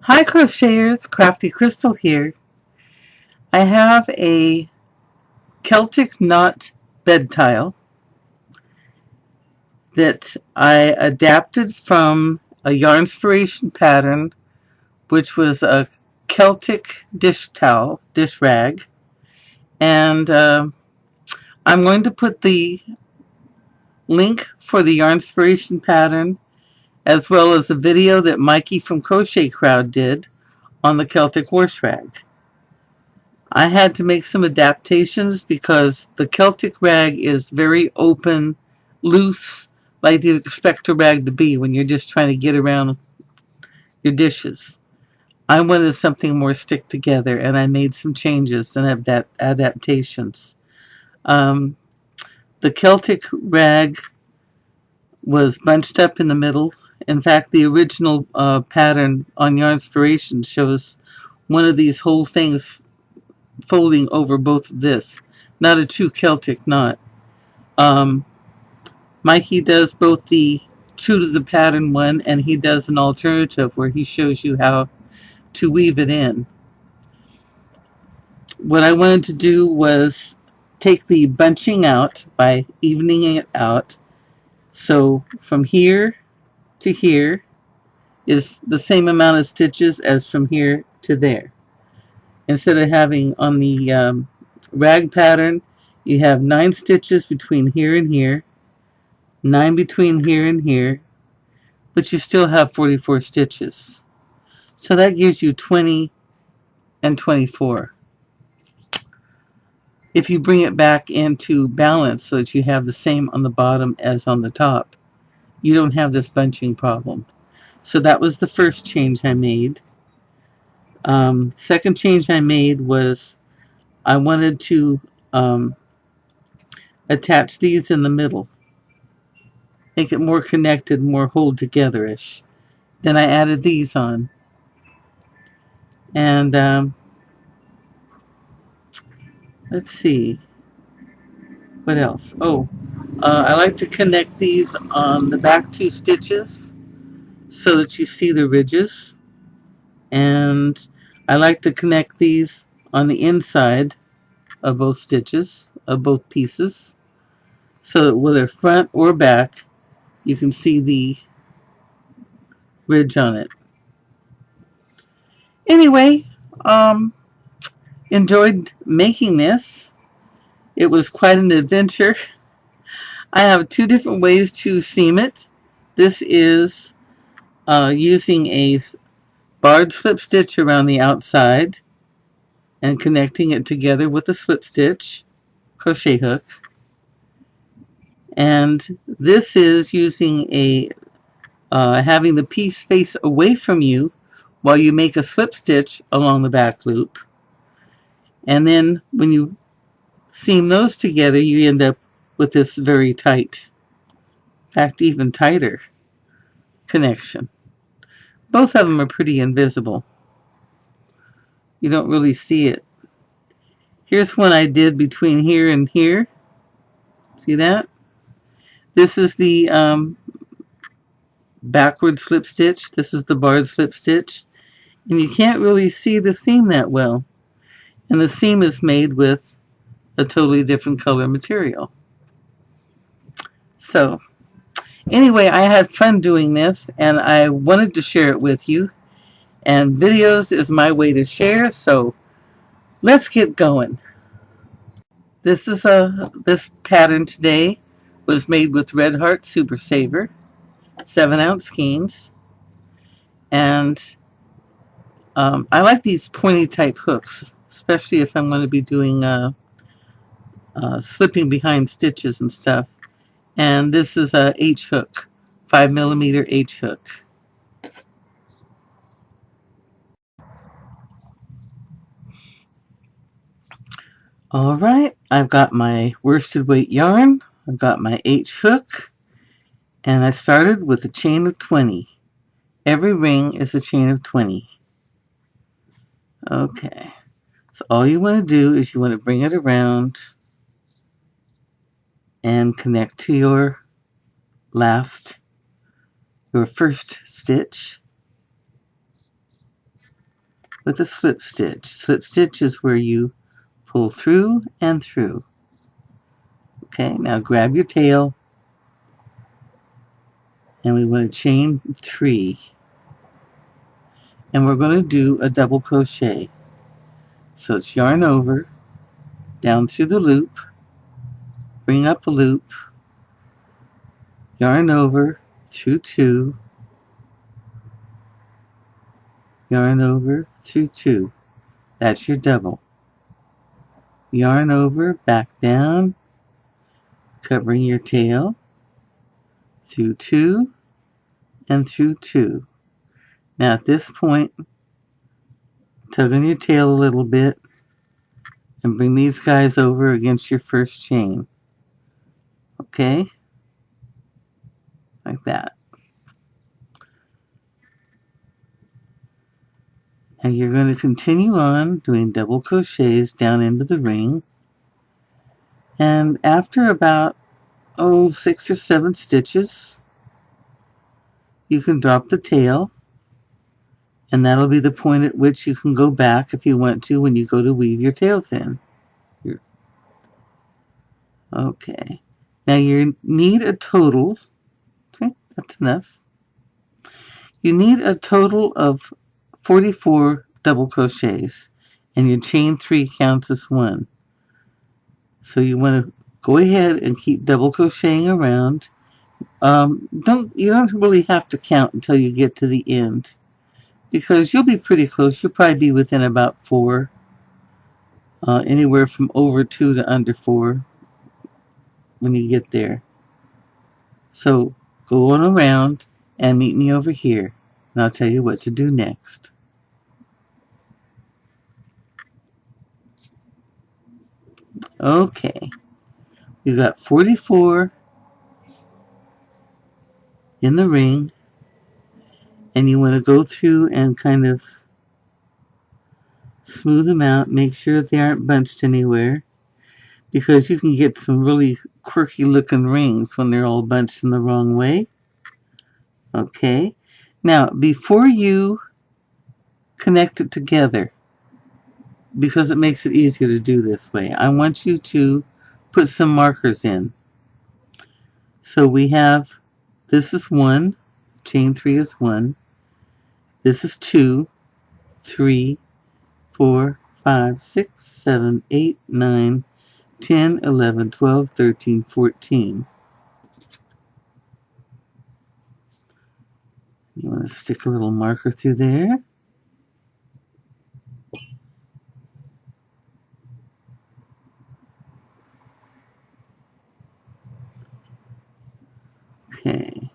Hi crocheters, Crafty Crystal here. I have a Celtic knot bed tile that I adapted from a Yarnspiration pattern, which was a Celtic dish towel, dish rag. And I'm going to put the link for the Yarnspiration pattern as well as a video that Mikey from Crochet Crowd did on the Celtic horse rag. I had to make some adaptations because the Celtic rag is very open, loose, like you'd expect a rag to be when you're just trying to get around your dishes. I wanted something more stick together, and I made some changes and adaptations. Um, the Celtic rag was bunched up in the middle. In fact, the original pattern on Yarnspirations shows one of these whole things folding over both of this. Not a true Celtic knot. Um, Mikey does both the true to the pattern one and he does an alternative where he shows you how to weave it in. What I wanted to do was take the bunching out by evening it out. So from here to here is the same amount of stitches as from here to there. Instead of having on the rag pattern, you have 9 stitches between here and here, 9 between here and here, but you still have 44 stitches. So that gives you 20 and 24. If you bring it back into balance so that you have the same on the bottom as on the top, you don't have this bunching problem. So that was the first change I made. Second change I made was I wanted to attach these in the middle, make it more connected, more hold together-ish. Then I added these on. And let's see, what else? Oh, I like to connect these on the back 2 stitches so that you see the ridges. And I like to connect these on the inside of both stitches, of both pieces, so that whether front or back, you can see the ridge on it. Anyway, um, enjoyed making this. It was quite an adventure. I have 2 different ways to seam it. This is using a barred slip stitch around the outside and connecting it together with a slip stitch crochet hook. And this is using a having the piece face away from you while you make a slip stitch along the back loop. And then when you seam those together, you end up with this very tight, in fact, even tighter connection. Both of them are pretty invisible. You don't really see it. Here's one I did between here and here. See that? This is the backward slip stitch. This is the barred slip stitch. And you can't really see the seam that well. And the seam is made with a totally different color material. So, anyway, I had fun doing this and I wanted to share it with you. And videos is my way to share, so let's get going. This pattern today was made with Red Heart Super Saver, 7-ounce skeins, and I like these pointy type hooks, especially if I'm going to be doing slipping behind stitches and stuff. And this is a H hook, 5mm H hook. All right, I've got my worsted weight yarn, I've got my H hook, and I started with a chain of 20. Every ring is a chain of 20. Okay, so all you want to do is you want to bring it around and connect to your first stitch. with a slip stitch. Slip stitch is where you pull through and through. Okay, now grab your tail, and we want to chain 3. And we're going to do a double crochet. So it's yarn over, down through the loop, bring up a loop, yarn over, through 2, yarn over, through 2. That's your double. Yarn over, back down, covering your tail, through 2, and through 2. Now at this point, tug on your tail a little bit, and bring these guys over against your first chain. Okay? Like that. And you're going to continue on doing double crochets down into the ring. And after about 6 or 7 stitches, you can drop the tail, and that'll be the point at which you can go back if you want to when you go to weave your tails in. Okay. Now you need a total, okay, that's enough. You need a total of 44 double crochets, and your chain 3 counts as 1. So you want to go ahead and keep double crocheting around. You don't really have to count until you get to the end, because you'll be pretty close. You'll probably be within about 4, anywhere from over 2 to under 4 when you get there. So go on around and meet me over here, and I'll tell you what to do next. Okay, you got 44 in the ring, and you want to go through and kind of smooth them out, make sure they aren't bunched anywhere, because you can get some really quirky looking rings when they're all bunched in the wrong way. Okay, now before you connect it together, because it makes it easier to do this way, I want you to put some markers in. So we have, this is 1, chain 3 is 1, this is 2, 3, 4, 5, 6, 7, 8, 9, 10, 11, 12, 13, 14. You want to stick a little marker through there. Okay.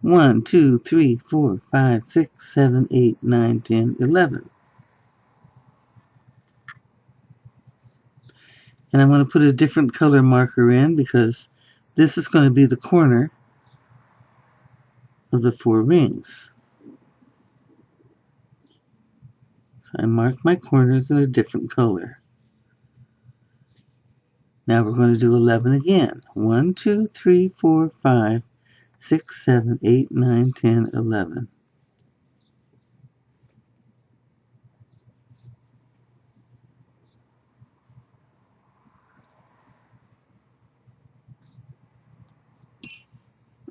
1, 2, 3, 4, 5, 6, 7, 8, 9, 10, 11. And I'm going to put a different color marker in because this is going to be the corner of the 4 rings. So I marked my corners in a different color. Now we're going to do 11 again. 1, 2, 3, 4, 5, 6, 7, 8, 9, 10, 11.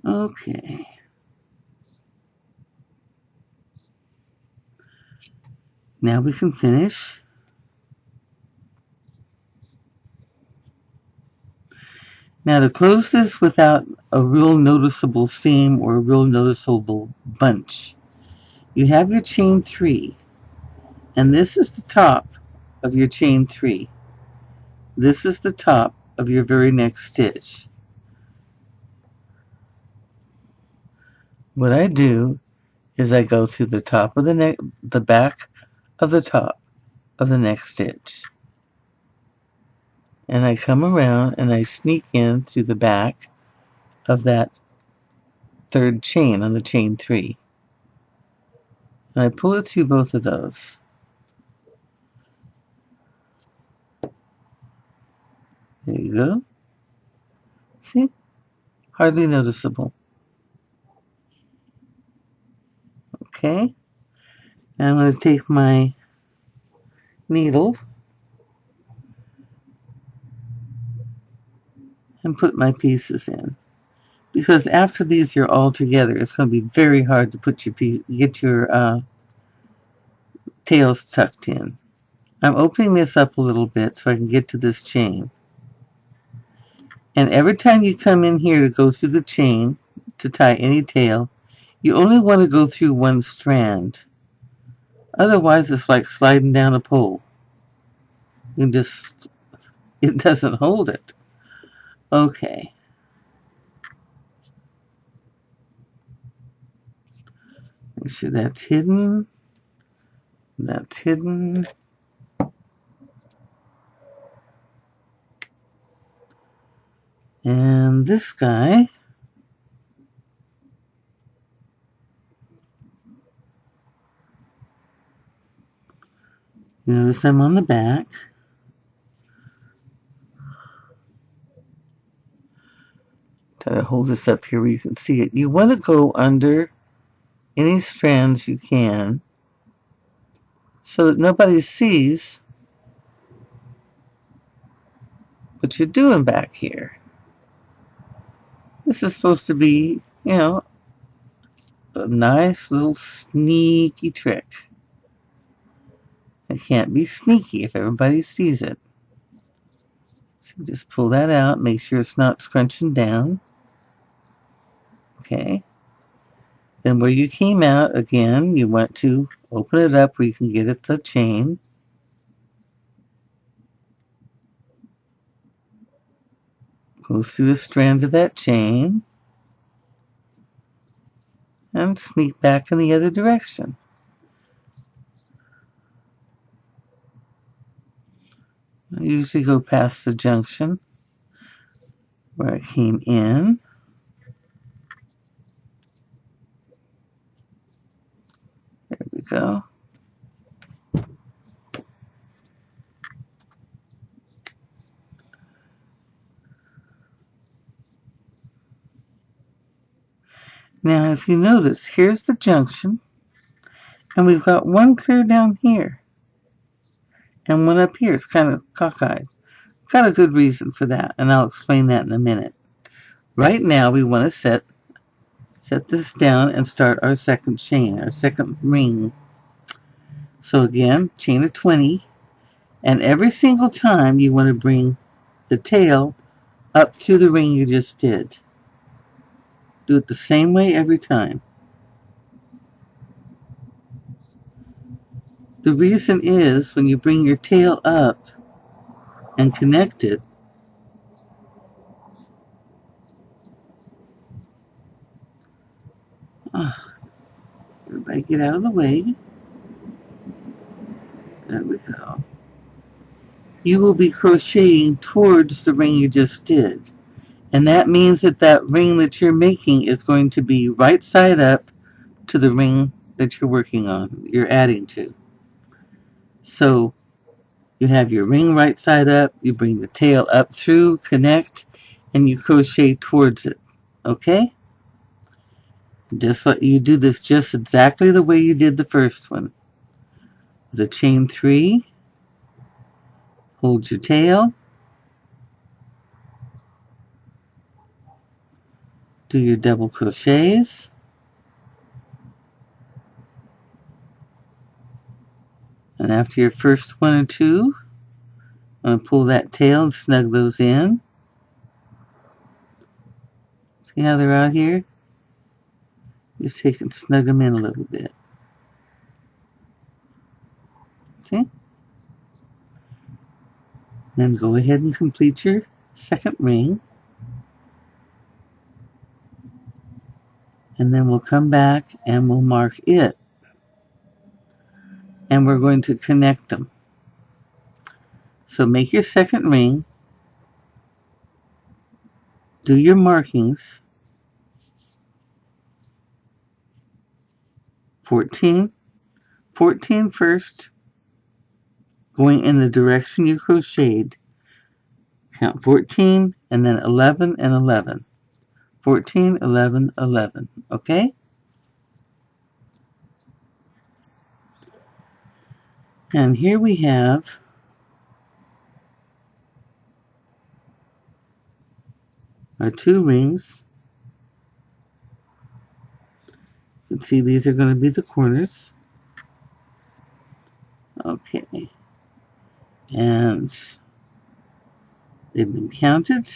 Okay. Now we can finish. Now to close this without a real noticeable seam or a real noticeable bunch, you have your chain 3, and this is the top of your chain 3. This is the top of your very next stitch. What I do is I go through the top of the back of the top of the next stitch, and I come around and I sneak in through the back of that 3rd chain on the chain 3, and I pull it through both of those. There you go. See? Hardly noticeable. Okay. Now I'm going to take my needle and put my pieces in. Because after these are all together, it's going to be very hard to put your get your tails tucked in. I'm opening this up a little bit so I can get to this chain. And every time you come in here to go through the chain to tie any tail, you only want to go through one strand. Otherwise, it's like sliding down a pole. It doesn't hold it. Okay. Make sure that's hidden. That's hidden. And this guy, you notice I'm on the back. Try to hold this up here where you can see it. You want to go under any strands you can so that nobody sees what you're doing back here. This is supposed to be, you know, a nice little sneaky trick. It can't be sneaky if everybody sees it. So just pull that out, make sure it's not scrunching down. Okay. Then where you came out, again, you want to open it up where you can get at the chain. Go through the strand of that chain and sneak back in the other direction. I usually go past the junction where I came in. There we go. Now, if you notice, here's the junction, and we've got one clear down here, and one up here. It's kind of cockeyed. Got a good reason for that, and I'll explain that in a minute. Right now, we want to set this down and start our second chain, our second ring. So again, chain of 20, and every single time you want to bring the tail up through the ring you just did. Do it the same way every time. The reason is when you bring your tail up and connect it, everybody get out of the way. There we go. You will be crocheting towards the ring you just did. And that means that that ring that you're making is going to be right side up to the ring that you're working on, you're adding to. So you have your ring right side up, you bring the tail up through, connect, and you crochet towards it. Okay? Just like you do this just exactly the way you did the first one. The chain 3, hold your tail, do your double crochets, and after your first 1 and 2, I'm going to pull that tail and snug those in. See how they're out here? Just take and snug them in a little bit. See? Then go ahead and complete your second ring. And then we'll come back and we'll mark it. And we're going to connect them. So make your second ring. Do your markings. 14 first, going in the direction you crocheted. Count 14 and then 11 and 11. 14, 11, 11. Okay? And here we have our 2 rings. You can see these are going to be the corners. Okay. And they've been counted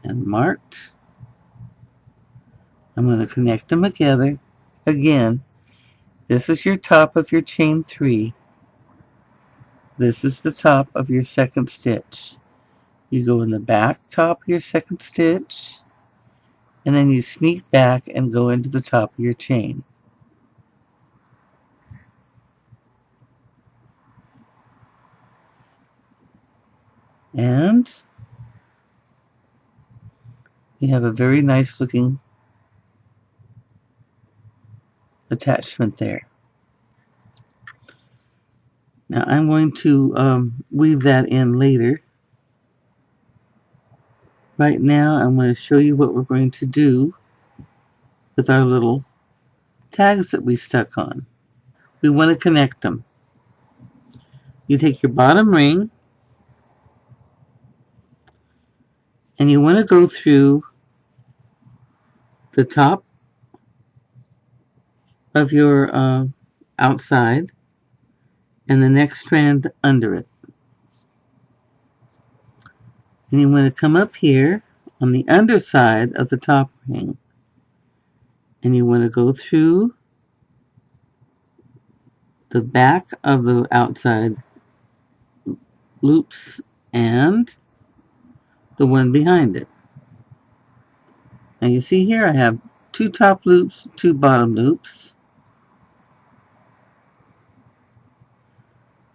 and marked. I'm going to connect them together. Again, this is your top of your chain 3. This is the top of your second stitch. You go in the back top of your second stitch, and then you sneak back and go into the top of your chain. And you have a very nice looking attachment there. Now I'm going to weave that in later. Right now I'm going to show you what we're going to do with our little tags that we stuck on. We want to connect them. You take your bottom ring and you want to go through the top of your outside and the next strand under it. And you want to come up here on the underside of the top ring and you want to go through the back of the outside loops and the one behind it. Now you see here I have 2 top loops, 2 bottom loops.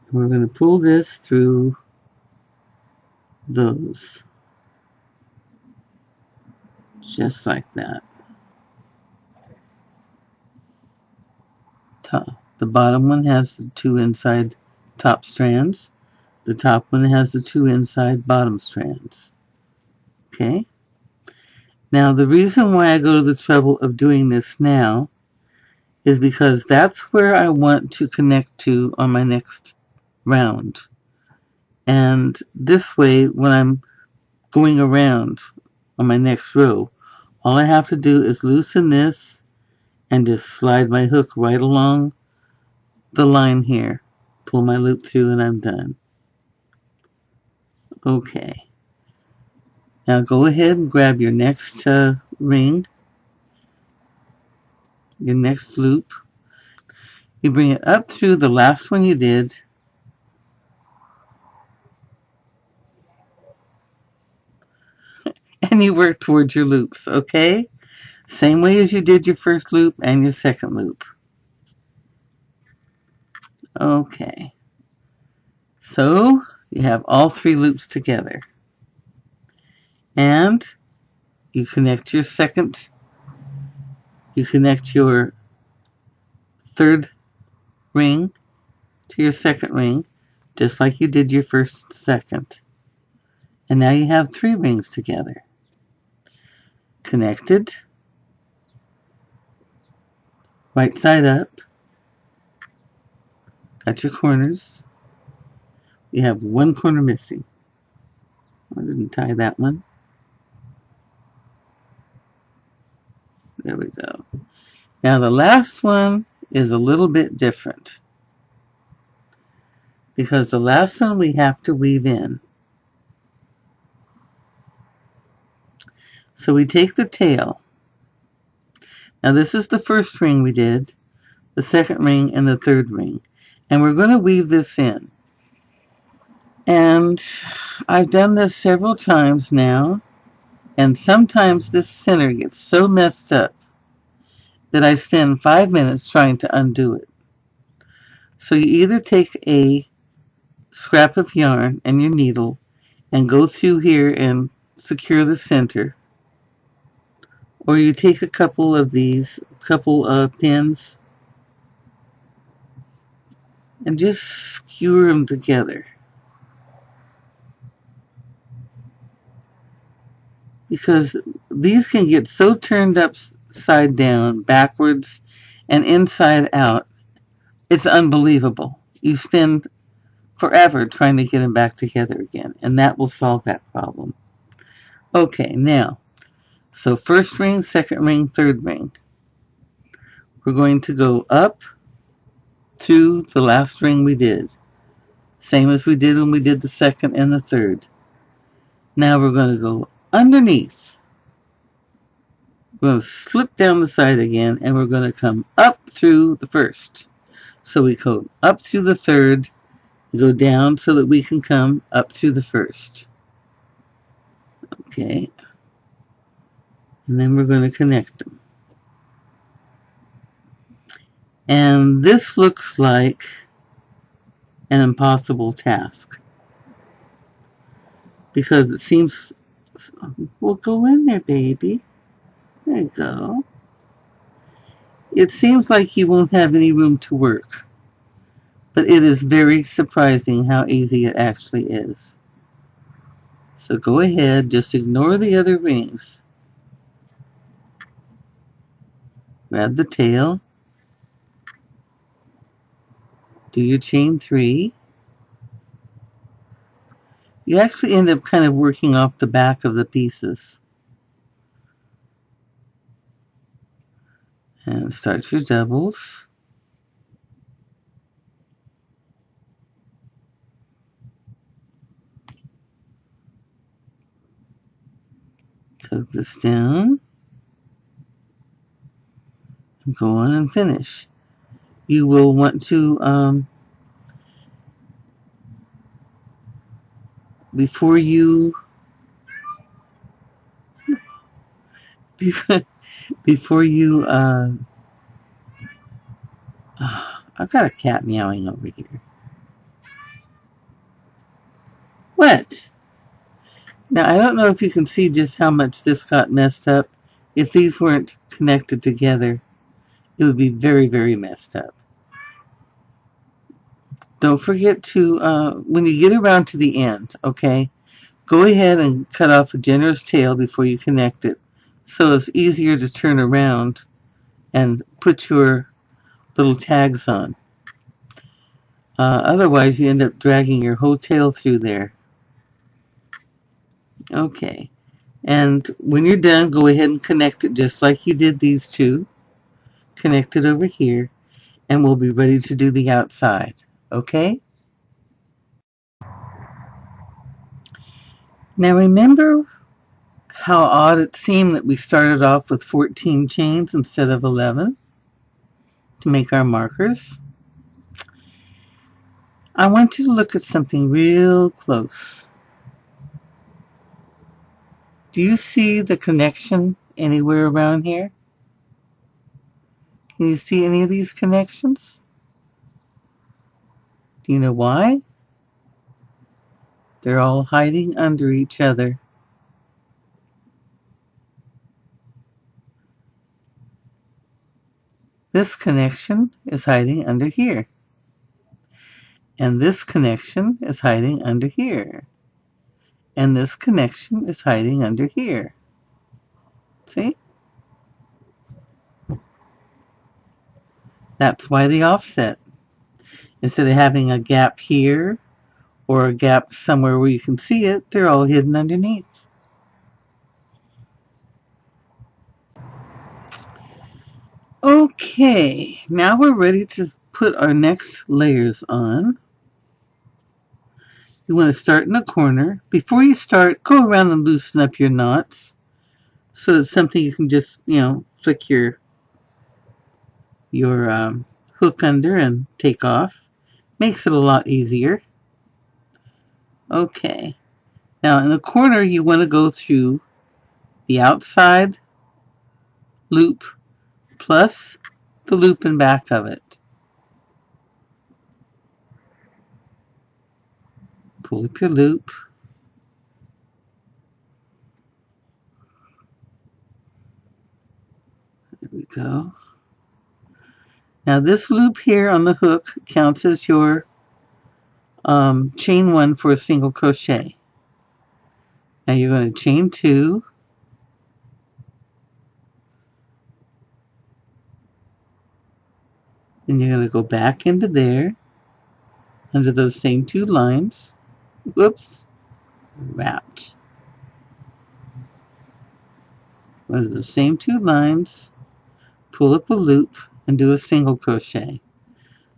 And we're going to pull this through those. Just like that. The bottom one has the 2 inside top strands. The top one has the 2 inside bottom strands. Okay? Now the reason why I go to the trouble of doing this now is because that's where I want to connect to on my next round. And this way, when I'm going around on my next row, all I have to do is loosen this and just slide my hook right along the line here. Pull my loop through and I'm done. Okay. Now go ahead and grab your next ring, your next loop. You bring it up through the last one you did. And you work towards your loops, okay? Same way as you did your first loop and your second loop. Okay. So you have all 3 loops together. And you connect your third ring to your second ring, just like you did your first, second. And now you have 3 rings together. Connected, right side up, got your corners. You have 1 corner missing. I didn't tie that one. There we go. Now the last one is a little bit different because the last one we have to weave in. So we take the tail. Now this is the first ring we did, the second ring, and the third ring. And we're going to weave this in. And I've done this several times now, and sometimes this center gets so messed up that I spend 5 minutes trying to undo it. So you either take a scrap of yarn and your needle and go through here and secure the center, or you take a couple of these, pins, and just skewer them together. Because these can get so turned upside down, backwards, and inside out, it's unbelievable. You spend forever trying to get them back together again, and that will solve that problem. Okay, now, so first ring, second ring, third ring. We're going to go up through the last ring we did, same as we did when we did the second and the third. Now we're going to go underneath. We're going to slip down the side again, and we're going to come up through the first. So we go up through the third, go down so that we can come up through the first. Okay. And then we're going to connect them. And this looks like an impossible task, because it seems, we'll go in there, baby. There you go. It seems like you won't have any room to work, but it is very surprising how easy it actually is. So go ahead, just ignore the other rings. Grab the tail, do your chain 3. You actually end up kind of working off the back of the pieces. And start your doubles. Tuck this down. And go on and finish. You will want to, before you before you I've got a cat meowing over here. What? Now I don't know if you can see just how much this got messed up. If these weren't connected together, it would be very, very messed up. Don't forget to, when you get around to the end, okay, go ahead and cut off a generous tail before you connect it, so it's easier to turn around and put your little tags on. Otherwise, you end up dragging your whole tail through there. Okay, and when you're done, go ahead and connect it just like you did these two. Connect it over here, and we'll be ready to do the outside. Okay? Now remember how odd it seemed that we started off with 14 chains instead of 11 to make our markers? I want you to look at something real close. Do you see the connection anywhere around here? Can you see any of these connections? Do you know why? They're all hiding under each other. This connection is hiding under here. And this connection is hiding under here. And this connection is hiding under here. See? That's why the offset. Instead of having a gap here or a gap somewhere where you can see it, they're all hidden underneath. Okay, now we're ready to put our next layers on. You want to start in the corner. Before you start, go around and loosen up your knots so it's something you can just, flick your hook under and take off. Makes it a lot easier. Okay, now in the corner you want to go through the outside loop plus the loop in back of it. Pull up your loop. There we go. Now this loop here on the hook counts as your chain 1 for a single crochet. Now you're going to chain 2, then you're going to go back into there, under those same 2 lines. Whoops, wrapped. Under the same 2 lines, pull up a loop and do a single crochet.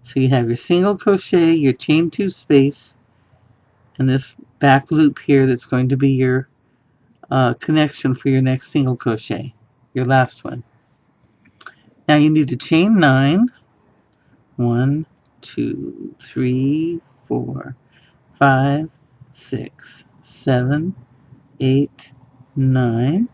So you have your single crochet, your chain 2 space, and this back loop here that's going to be your connection for your next single crochet, your last one. Now you need to chain 9. 1, 2, 3, 4, 5, 6, 7, 8, 9.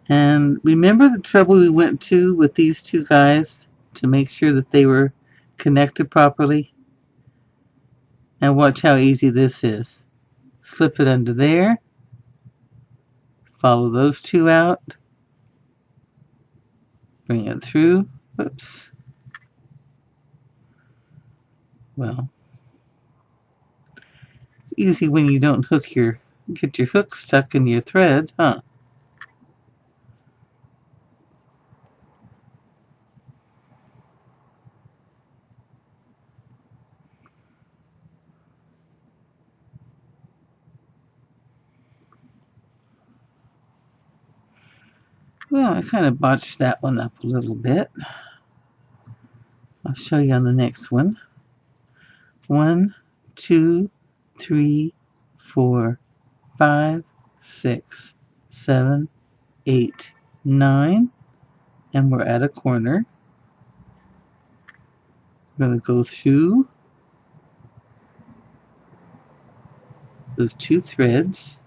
And remember the trouble we went to with these 2 guys to make sure that they were connected properly? And watch how easy this is. Slip it under there. Follow those 2 out. Bring it through. Whoops. Well, it's easy when you don't get your hook stuck in your thread, huh? Well, I kind of botched that one up a little bit. I'll show you on the next one. 1, 2, 3, 4, 5, 6, 7, 8, 9. And we're at a corner. We're going to go through those 2 threads.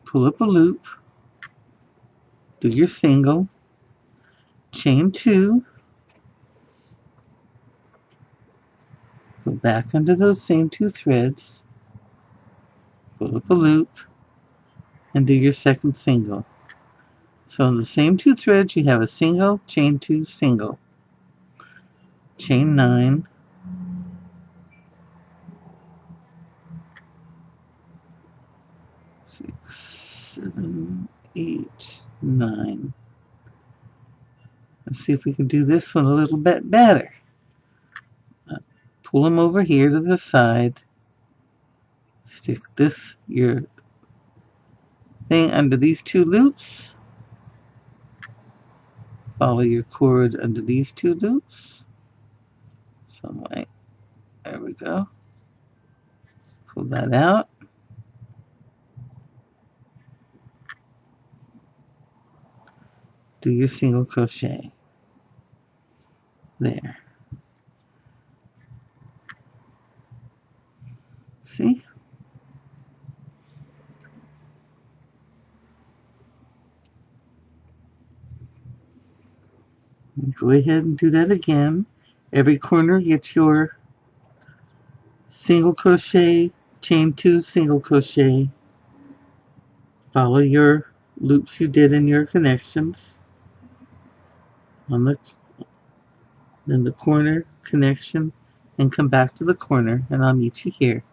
Pull up a loop. Do your single. Chain 2. Go back under those same 2 threads. Pull up a loop. And do your second single. So in the same 2 threads, you have a single, chain 2, single. Chain 9. 6, 7, 8, 9. Let's see if we can do this one a little bit better. Pull them over here to the side. Stick your thing under these 2 loops. Follow your cord under these 2 loops. Some way. There we go. Pull that out. Do your single crochet. There. See? Go ahead and do that again. Every corner gets your single crochet, chain 2, single crochet. Follow your loops you did in your connections. Then the corner connection, and come back to the corner, and I'll meet you here.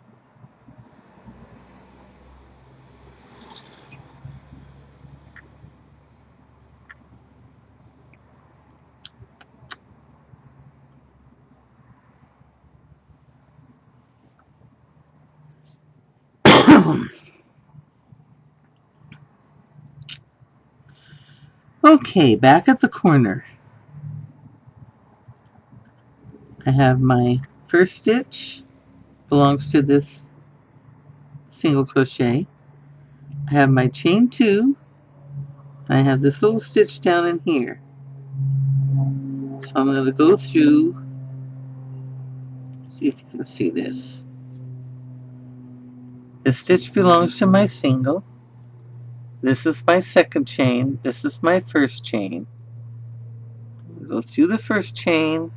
Okay, back at the corner. I have my first stitch, belongs to this single crochet. I have my chain 2, and I have this little stitch down in here. So I'm going to go through, see if you can see this. This stitch belongs to my single. This is my second chain. This is my first chain. Go through the first chain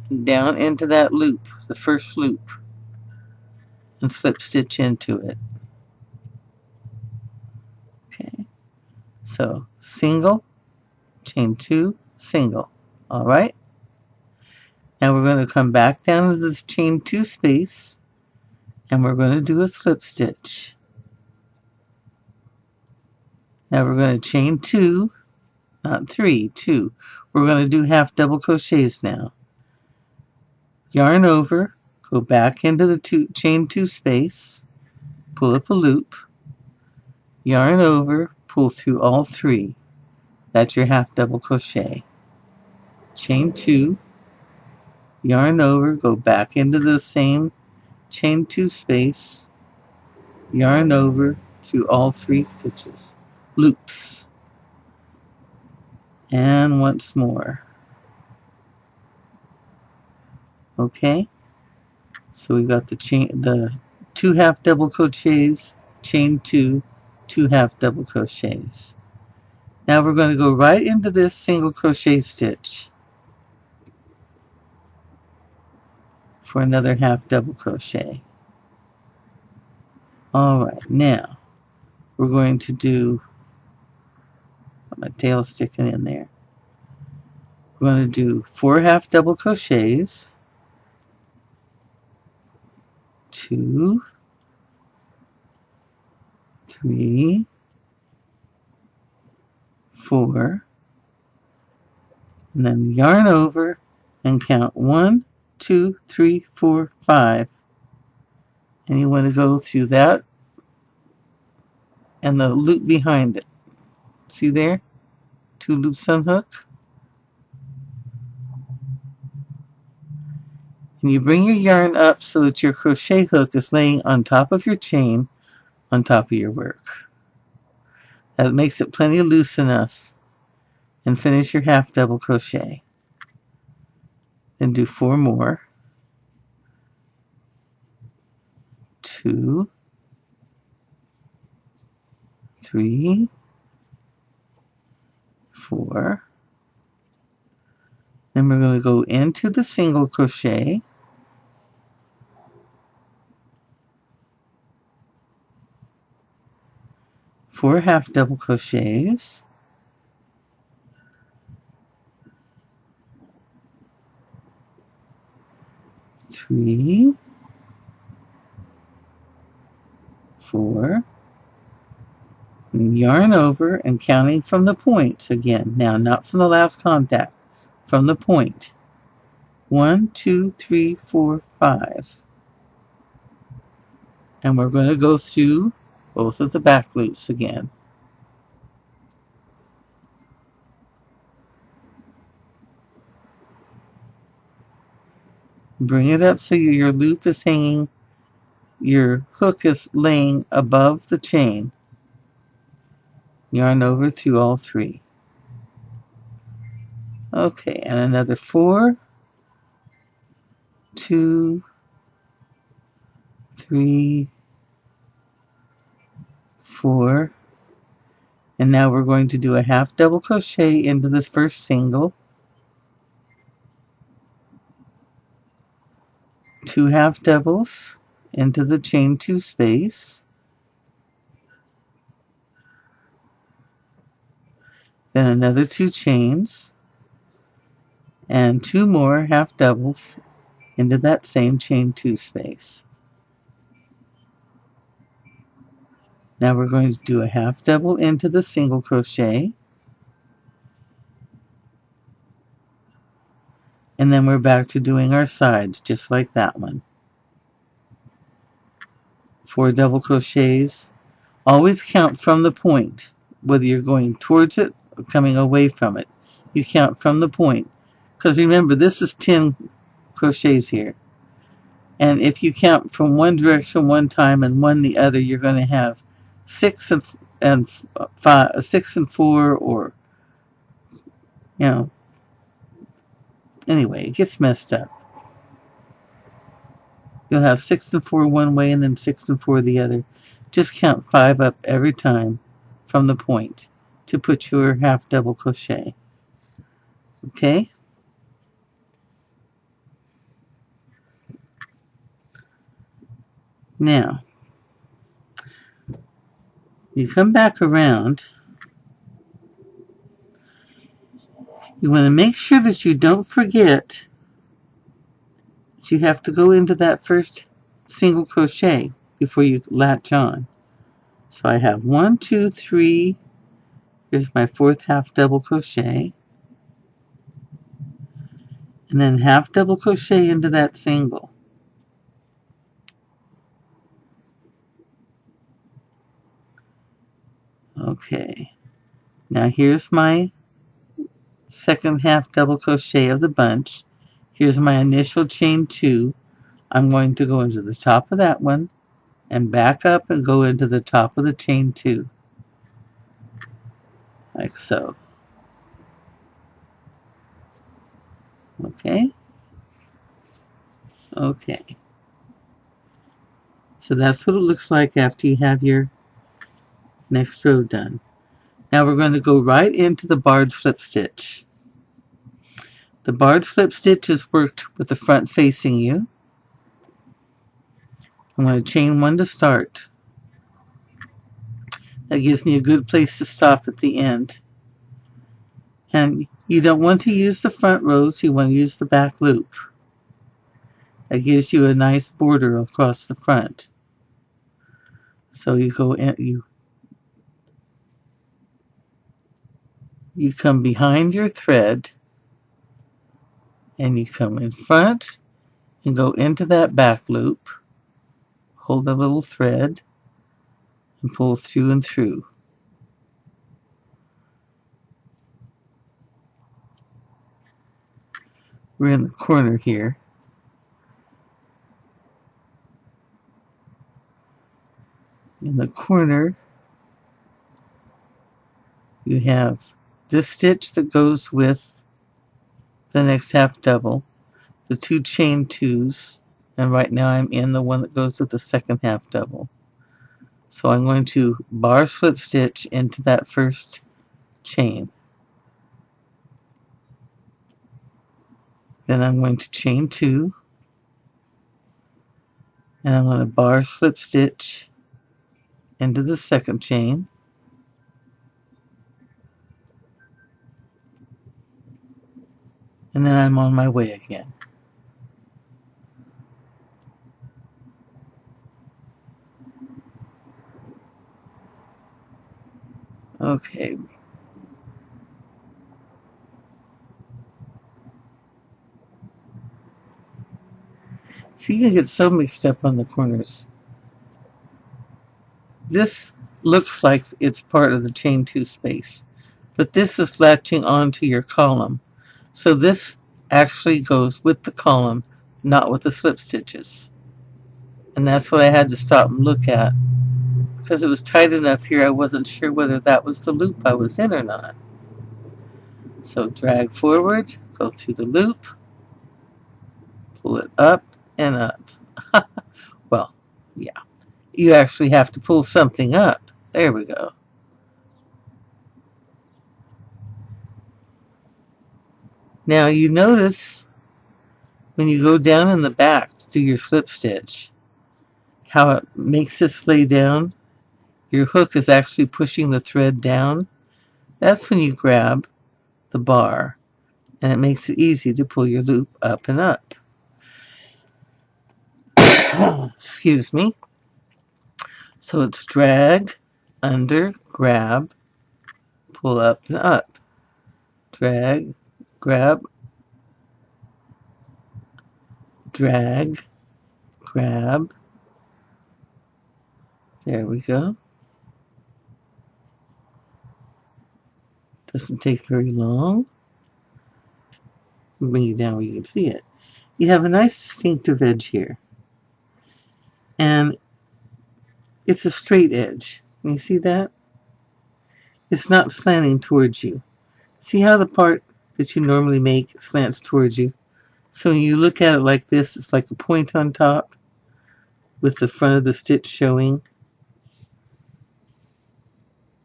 and down into that loop, the first loop, and slip stitch into it. Okay, so single, chain 2, single. All right. Now we're going to come back down to this chain 2 space, and we're going to do a slip stitch. Now we're going to chain 2, not 3, 2. We're going to do half double crochets now. Yarn over, go back into the chain 2 space, pull up a loop, yarn over, pull through all 3. That's your half double crochet. Chain 2, yarn over, go back into the same chain 2 space, yarn over through all 3 stitches, loops, and once more. Okay, so we got the 2 half double crochets, chain 2, 2 half double crochets. Now we're going to go right into this single crochet stitch for another half double crochet. Alright, now we're going to do, my tail sticking in there. We're going to do 4 half double crochets, 2, 3, 4, and then yarn over and count 1, 2, 3, 4, 5. And you want to go through that and the loop behind it. See there? 2 loops unhook. And you bring your yarn up so that your crochet hook is laying on top of your chain, on top of your work. That makes it plenty loose enough. And finish your half double crochet. Then do 4 more. 2, 3, 4. Then we're going to go into the single crochet, 4 half double crochets, 3, 4, and yarn over and counting from the point again. Now, not from the last contact, from the point. 1, 2, 3, 4, 5. And we're going to go through both of the back loops again. Bring it up so your loop is hanging, your hook is laying above the chain. Yarn over through all 3. Okay, and another 4, 2, 3, 4. And now we're going to do a half double crochet into this first single, 2 half doubles into the chain 2 space, then another 2 chains, and 2 more half doubles into that same chain 2 space. Now we're going to do a half double into the single crochet, and then we're back to doing our sides just like that one. 4 double crochets. Always count from the point, whether you're going towards it or coming away from it. You count from the point, because remember, this is 10 crochets here, and if you count from one direction one time and one the other, you're going to have 6 and 5, 6 and 4, or anyway, it gets messed up. You'll have 6 and 4 one way and then 6 and 4 the other. Just count 5 up every time from the point to put your half double crochet. Okay? Now, you come back around. You want to make sure that you don't forget So you have to go into that first single crochet before you latch on. So I have 1, 2, 3. Here's my fourth half double crochet, and then half double crochet into that single. Okay, now here's my second half double crochet of the bunch. Here's my initial chain 2. I'm going to go into the top of that one and back up and go into the top of the chain 2, like so. Okay, okay. So that's what it looks like after you have your next row done. Now we're going to go right into the barred slip stitch. The barred slip stitch is worked with the front facing you. I'm going to chain 1 to start. That gives me a good place to stop at the end. And you don't want to use the front rows, you want to use the back loop. That gives you a nice border across the front. So you go in, you come behind your thread, and you come in front and go into that back loop, hold a little thread, and pull through and through. We're in the corner here. In the corner, you have this stitch that goes with the next half double, the 2 chain 2s, and right now I'm in the one that goes with the second half double. So I'm going to bar slip stitch into that first chain. Then I'm going to chain 2, and I'm going to bar slip stitch into the second chain. And then I'm on my way again. Okay. See, you can get so mixed up on the corners. This looks like it's part of the chain 2 space, but this is latching onto your column. So this actually goes with the column, not with the slip stitches. And that's what I had to stop and look at, because it was tight enough here I wasn't sure whether that was the loop I was in or not. So drag forward, go through the loop, pull it up and up. Well, yeah, you actually have to pull something up. There we go. Now you notice when you go down in the back to do your slip stitch, how it makes this lay down. Your hook is actually pushing the thread down. That's when you grab the bar, and it makes it easy to pull your loop up and up. Excuse me. So it's drag, under, grab, pull up and up. Drag, grab, drag, grab. There we go. Doesn't take very long. Bring it down where you can see it. You have a nice distinctive edge here. And it's a straight edge. Can you see that? It's not slanting towards you. See how the part that you normally make slants towards you? So when you look at it like this, it's like a point on top with the front of the stitch showing.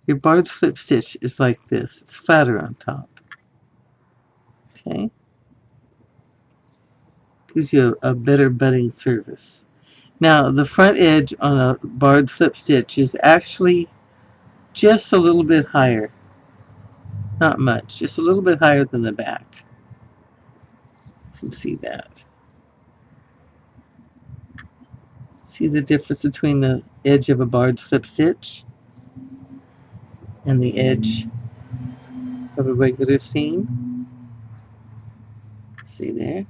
Your barred slip stitch is like this. It's flatter on top. Okay? Gives you a better butting surface. Now, the front edge on a barred slip stitch is actually just a little bit higher. Not much, just a little bit higher than the back. You can see that. See the difference between the edge of a barred slip stitch and the edge of a regular seam? See there?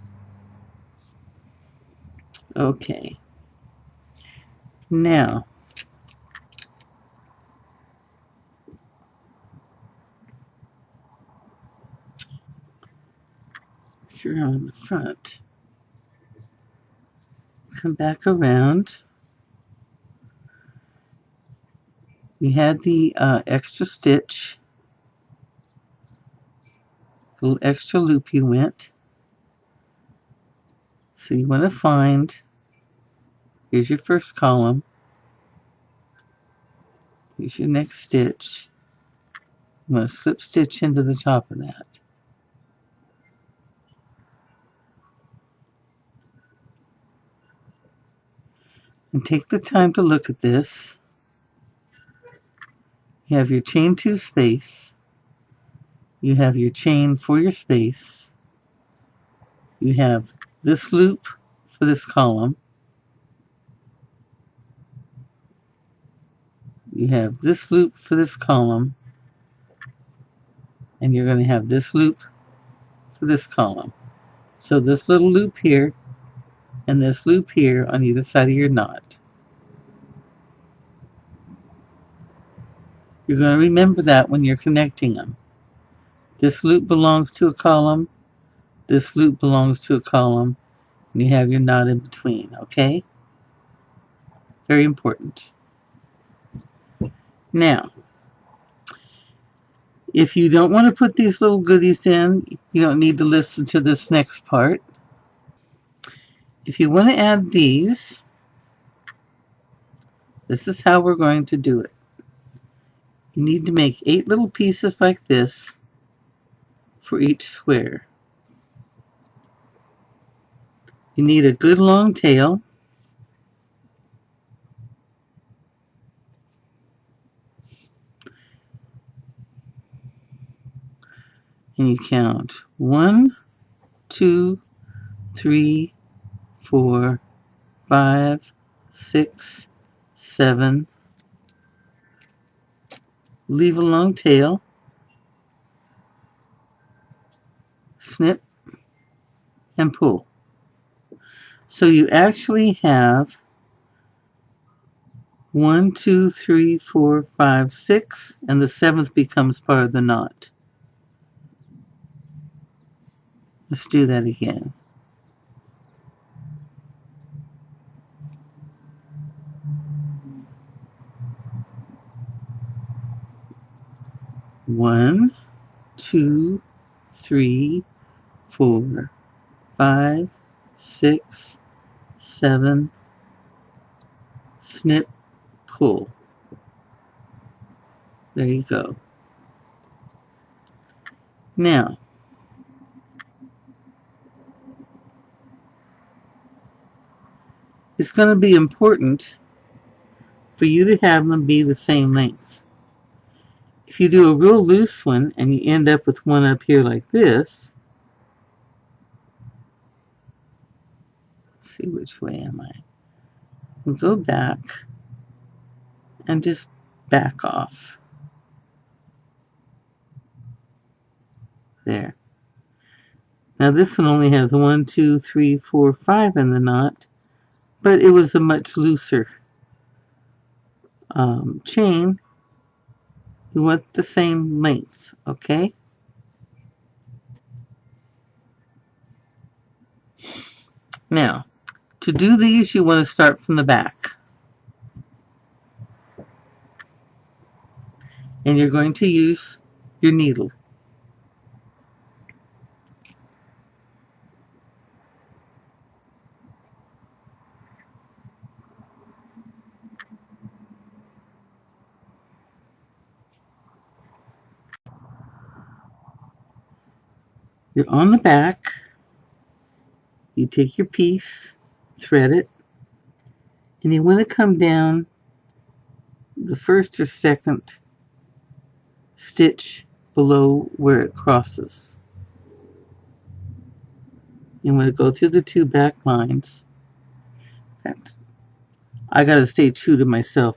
Okay. Now, sure on the front. Come back around. We had the extra stitch, the little extra loop you went. So you want to find, here's your first column, here's your next stitch. You want to slip stitch into the top of that. And take the time to look at this. You have your chain 2 space. You have your chain for your space. You have this loop for this column. You have this loop for this column. And you're going to have this loop for this column. So this little loop here and this loop here on either side of your knot. You're going to remember that when you're connecting them. This loop belongs to a column, this loop belongs to a column, and you have your knot in between, okay? Very important. Now, if you don't want to put these little goodies in, you don't need to listen to this next part. If you want to add these, this is how we're going to do it. You need to make 8 little pieces like this for each square. You need a good long tail. And you count 1, 2, 3, 4, 5, 6, 7. Leave a long tail. Snip and pull. So you actually have 1, 2, 3, 4, 5, 6, and the 7th becomes part of the knot. Let's do that again. One, 2, 3, 4, 5, 6, 7. Snip, pull. There you go. Now, it's going to be important for you to have them be the same length. If you do a real loose one and you end up with one up here like this, let's see which way am I? I'll go back and just back off. There. Now this one only has 1, 2, 3, 4, 5 in the knot, but it was a much looser chain. You want the same length, okay? Now, to do these, you want to start from the back. And you're going to use your needle. You're on the back. You take your piece, thread it, and you want to come down the first or second stitch below where it crosses. You want to go through the 2 back lines. I gotta stay true to myself.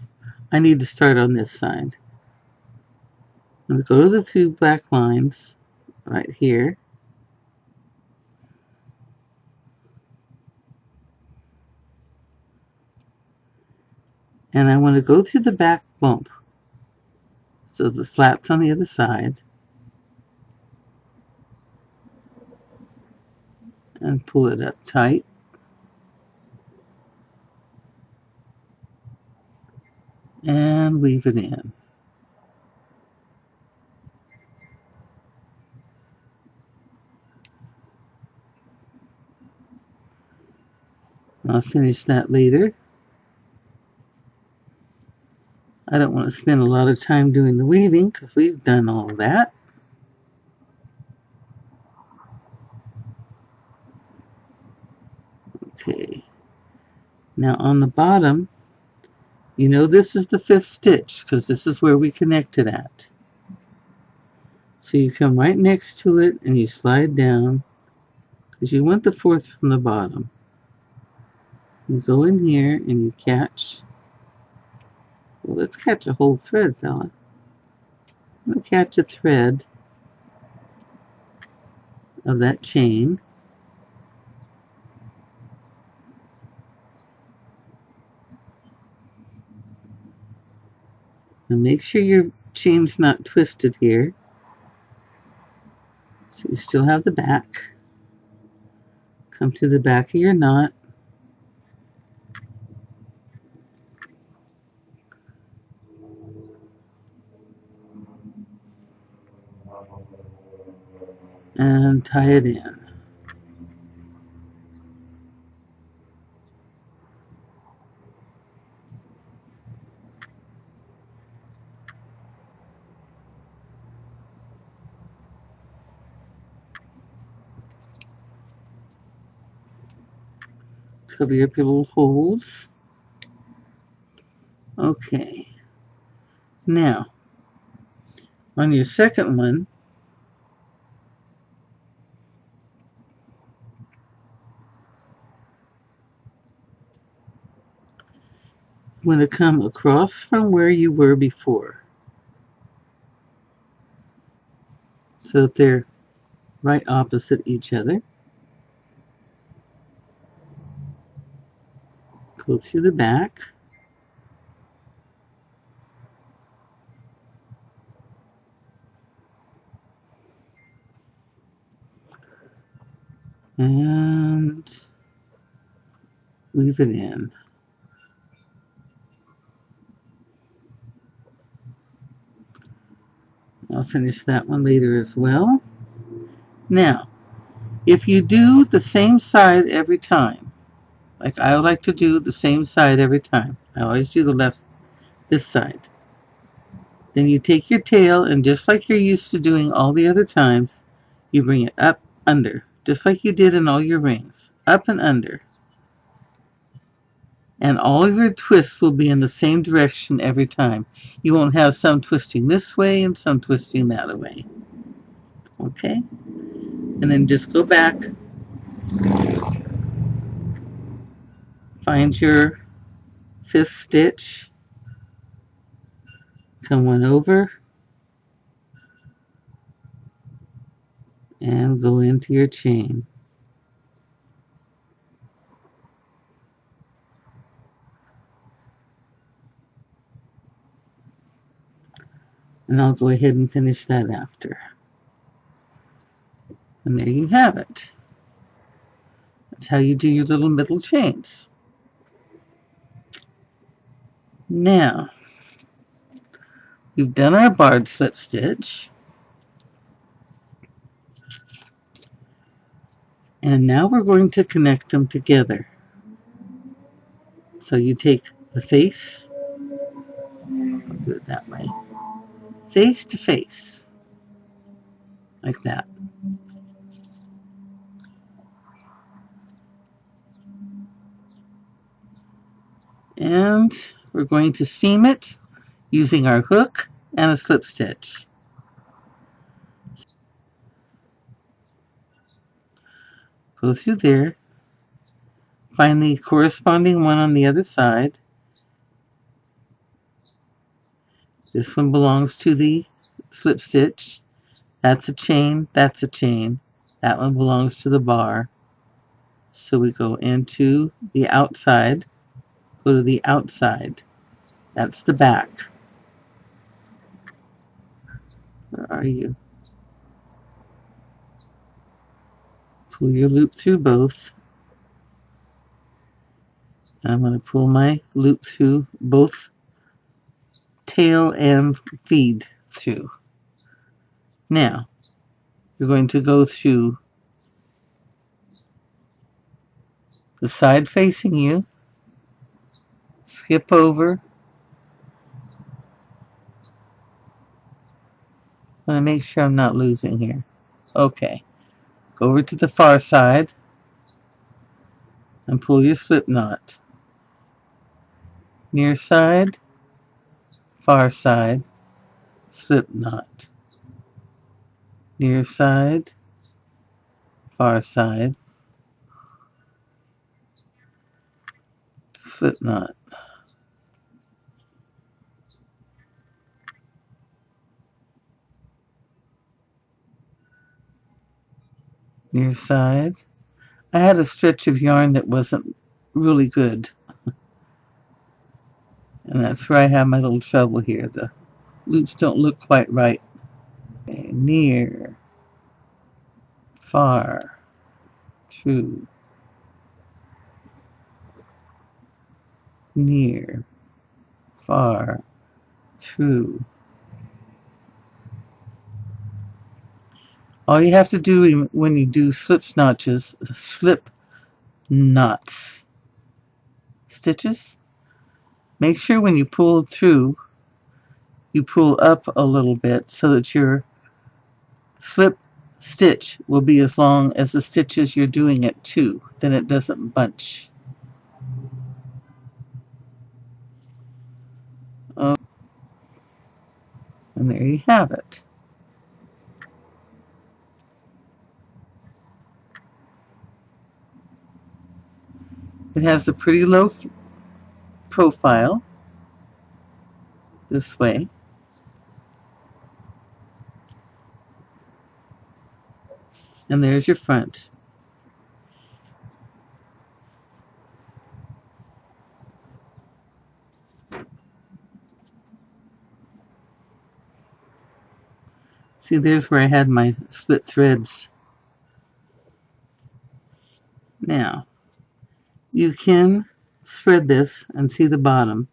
I need to start on this side. I'm gonna go to the 2 black lines right here. And I want to go through the back bump. So the flat's on the other side. And pull it up tight. And weave it in. I'll finish that later. I don't want to spend a lot of time doing the weaving because we've done all of that. Okay. Now on the bottom, you know this is the 5th stitch because this is where we connected at. So you come right next to it and you slide down because you want the 4th from the bottom. You go in here and you catch. Well, let's catch a whole thread, fella. I'm going to catch a thread of that chain. And make sure your chain's not twisted here. So you still have the back. Come to the back of your knot. And tie it in. Cover your little holes. Okay. Now, on your second one, you want to come across from where you were before. So that they're right opposite each other. Go through the back. And weave it in. I'll finish that one later as well. Now, if you do the same side every time, like I like to do the same side every time, I always do the left, this side. Then you take your tail and just like you're used to doing all the other times, you bring it up, under, just like you did in all your rings, up and under. And all of your twists will be in the same direction every time. You won't have some twisting this way and some twisting that way. Okay? And then just go back, find your 5th stitch, come one over, and go into your chain. And I'll go ahead and finish that after. And there you have it. That's how you do your little middle chains. Now, we've done our barred slip stitch. And now we're going to connect them together. So you take the face, I'll do it that way, face to face, like that. And we're going to seam it using our hook and a slip stitch. Go through there, find the corresponding one on the other side, This one belongs to the slip stitch. That's a chain, that's a chain. That one belongs to the bar. So we go into the outside, go to the outside. That's the back. Where are you? Pull your loop through both. I'm going to pull my loop through both tail and feed through. Now, you're going to go through the side facing you, skip over. I want to make sure I'm not losing here. Okay. Go over to the far side and pull your slip knot. Near side, far side, slip knot. Near side, far side, slip knot. Near side. I had a stretch of yarn that wasn't really good, and that's where I have my little trouble here. The loops don't look quite right. Okay, near, far, through, near, far, through. All you have to do when you do slip knots, stitches, make sure when you pull through, you pull up a little bit so that your slip stitch will be as long as the stitches you're doing it to, then it doesn't bunch. Oh, and there you have it. It has a pretty low profile this way. And there's your front. See, there's where I had my split threads. Now, you can spread this and see the bottom,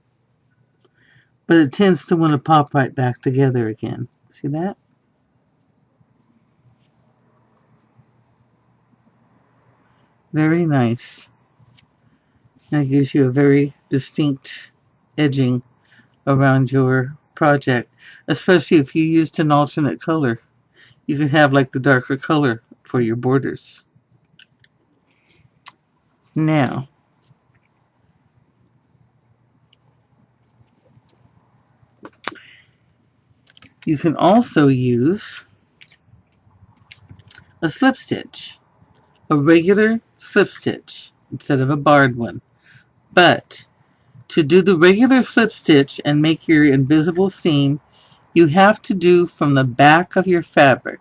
but it tends to want to pop right back together again. See that? Very nice. That gives you a very distinct edging around your project, especially if you used an alternate color. You could have like the darker color for your borders. Now, you can also use a slip stitch, a regular slip stitch instead of a barred one. But to do the regular slip stitch and make your invisible seam, you have to do from the back of your fabric.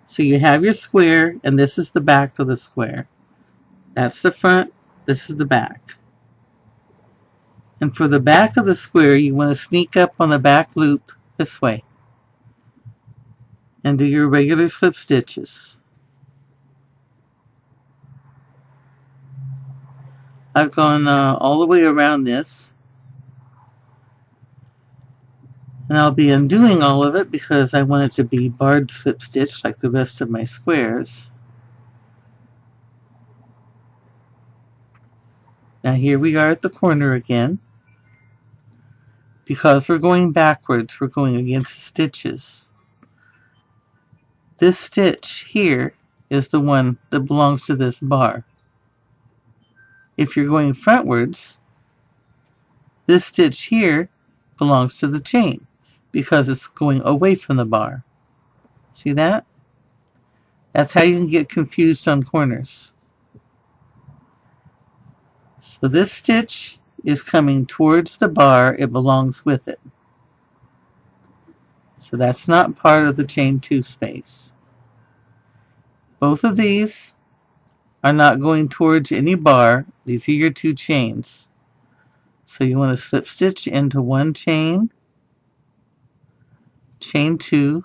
So you have your square, and this is the back of the square. That's the front, this is the back. And for the back of the square, you want to sneak up on the back loop this way and do your regular slip stitches. I've gone all the way around this, and I'll be undoing all of it because I want it to be barred slip stitch like the rest of my squares. Now here we are at the corner again. Because we're going backwards, we're going against the stitches. This stitch here is the one that belongs to this bar. If you're going frontwards, this stitch here belongs to the chain because it's going away from the bar. See that? That's how you can get confused on corners. So this stitch is coming towards the bar, it belongs with it. So that's not part of the chain 2 space. Both of these are not going towards any bar. These are your 2 chains. So you want to slip stitch into one chain, chain 2,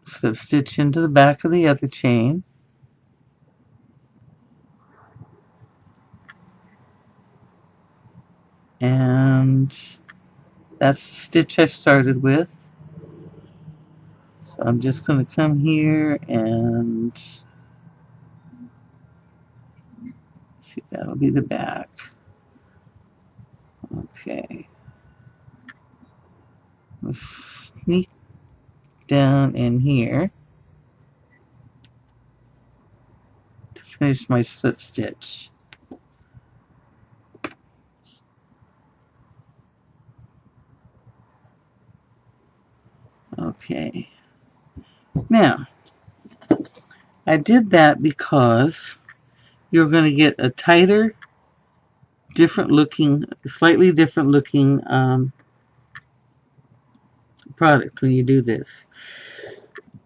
slip stitch into the back of the other chain, and that's the stitch I started with. So I'm just going to come here and see, that'll be the back. Okay. Let's sneak down in here to finish my slip stitch. Okay. Now, I did that because you're going to get a tighter, different looking, slightly different looking product when you do this.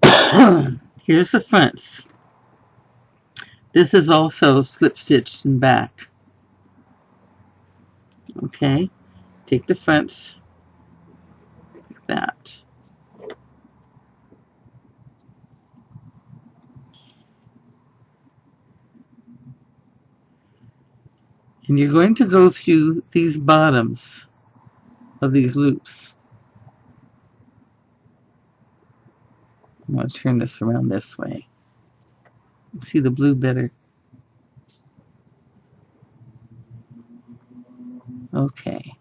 Here's the fronts. This is also slip stitched in back. Okay, take the fronts like that. And you're going to go through these bottoms of these loops. I'm going to turn this around this way. See the blue better. Okay.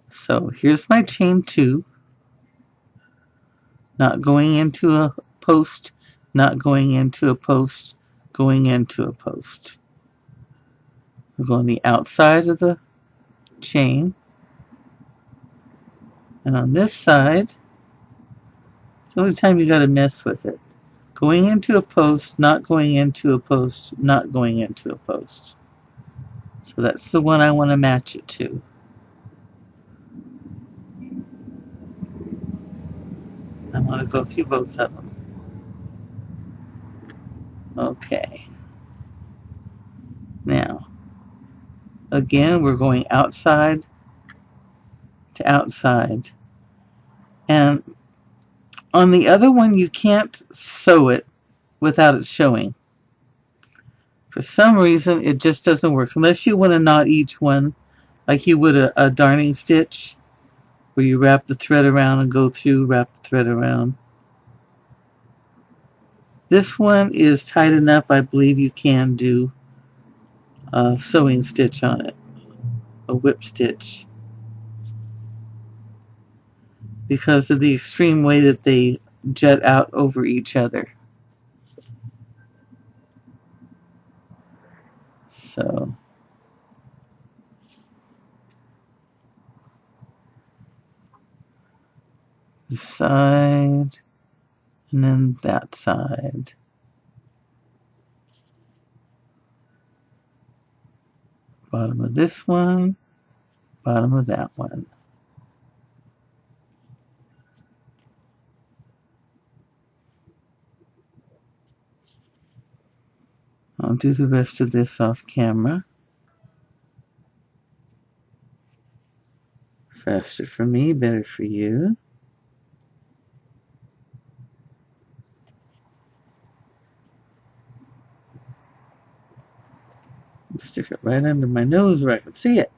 So here's my chain 2. Not going into a post, not going into a post, going into a post. I'm going the outside of the chain. And on this side, it's the only time you got to mess with it. Going into a post, not going into a post, not going into a post. So that's the one I want to match it to. I want to go through both of them. Okay. Now, again, we're going outside to outside. And on the other one, you can't sew it without it showing. For some reason, it just doesn't work. Unless you want to knot each one like you would a darning stitch, where you wrap the thread around and go through, wrap the thread around. This one is tight enough, I believe you can do a sewing stitch on it, a whip stitch, because of the extreme way that they jut out over each other. So this side, and then that side. Bottom of this one, bottom of that one. I'll do the rest of this off camera. Faster for me, better for you. Stick it right under my nose where I can see it.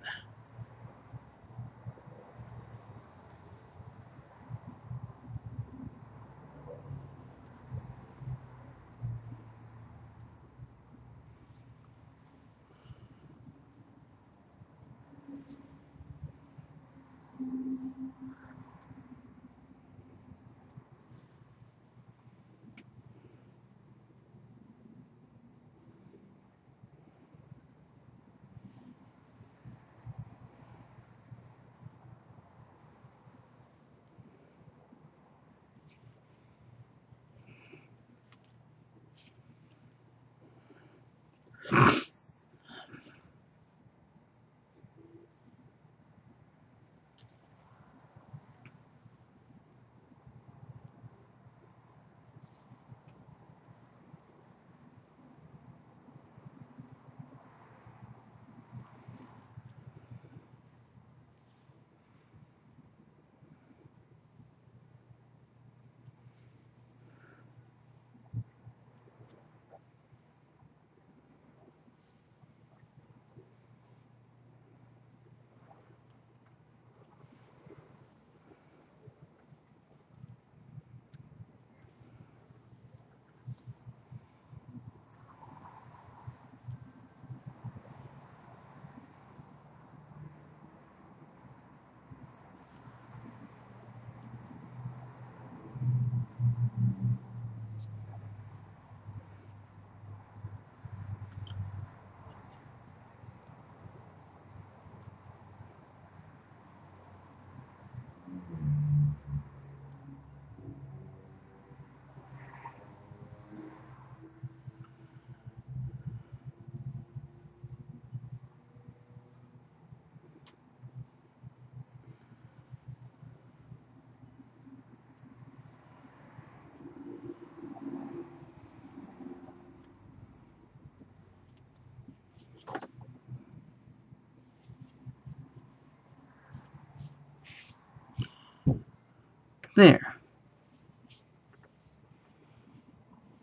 There.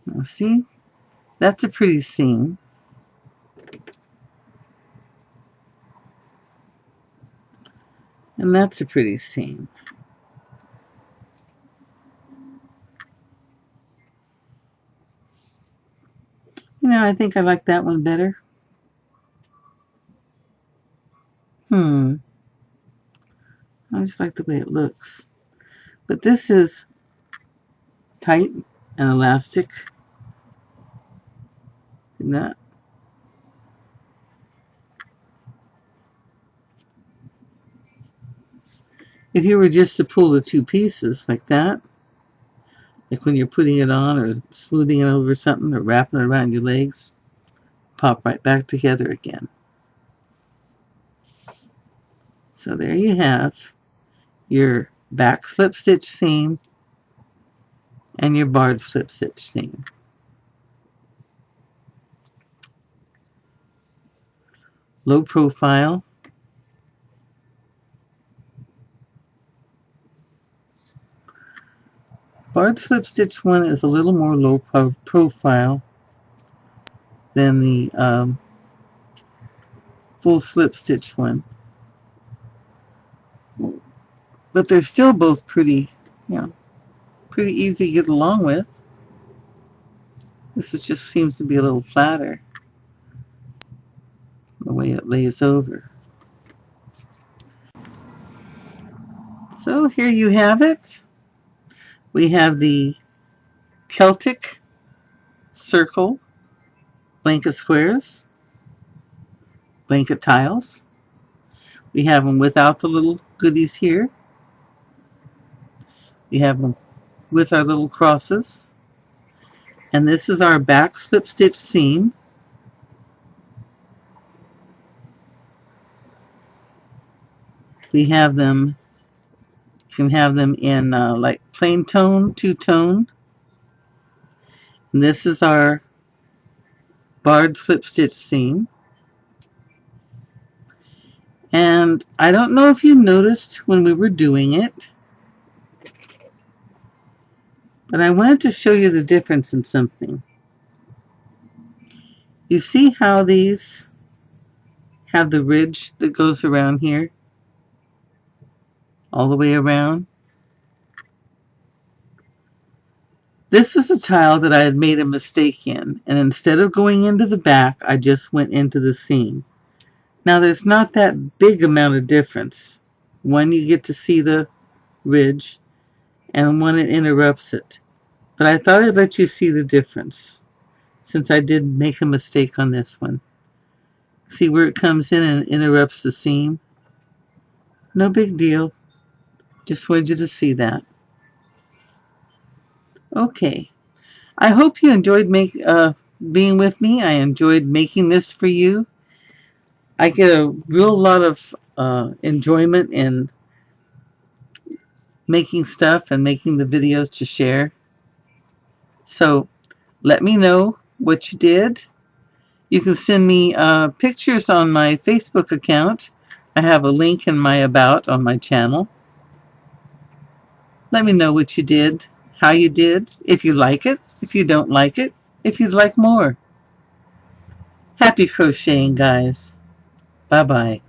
Now see, that's a pretty seam. And that's a pretty seam. You know, I think I like that one better. I just like the way it looks. But this is tight and elastic. See that? If you were just to pull the two pieces like that, like when you're putting it on or smoothing it over something or wrapping it around your legs, pop right back together again. So there you have your back slip stitch seam and your barred slip stitch seam. Low profile. Barred slip stitch one is a little more low profile than the full slip stitch one, but they're still both pretty, pretty easy to get along with. This just seems to be a little flatter the way it lays over. So here you have it. We have the Celtic circle blanket squares, blanket tiles. We have them without the little goodies here. We have them with our little crosses. And this is our back slip stitch seam. We have them, you can have them in like plain tone, two-tone. And this is our barred slip stitch seam. And I don't know if you noticed when we were doing it, but I wanted to show you the difference in something. You see how these have the ridge that goes around here, all the way around? This is the tile that I had made a mistake in, and instead of going into the back, I just went into the seam. Now there's not that big amount of difference. One, you get to see the ridge, and one, it interrupts it. But I thought I'd let you see the difference, since I did make a mistake on this one. See where it comes in and interrupts the seam? No big deal. Just wanted you to see that. Okay. I hope you enjoyed being with me. I enjoyed making this for you. I get a real lot of enjoyment in making stuff and making the videos to share. So let me know what you did. You can send me pictures on my Facebook account. I have a link in my about on my channel. Let me know what you did, how you did, if you like it, if you don't like it, if you'd like more. Happy crocheting, guys. Bye-bye.